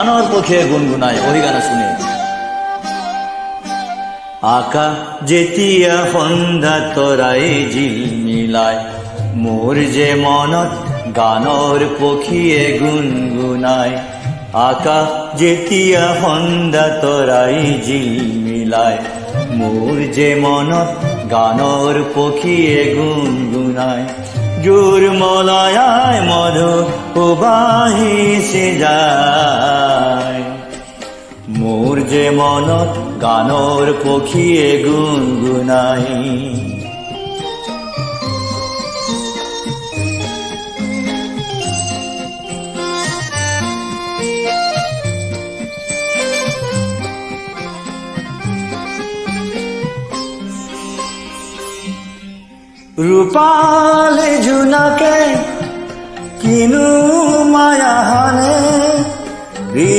গানৰ পক্ষে গুণগুণাই ওই গান শুনে। আকা যেতিয়া সন্ধ্যা তৰাই জিলমিলাই, মোৰ যে মনত গানৰ পক্ষীয়ে গুণগুণাই। আকা যেতিয়া সন্ধ্যা তৰাই জিলমিলাই, মোৰ যে মনত গানৰ পক্ষীয়ে গুণগুণাই। জোৰ মলয়াই মধু উবাহিছে যায়, মোৰ যে মনত গানৰ পক্ষীয়ে গুণগুণাই। ৰূপালে জোনাকে কিনো মায়াহানে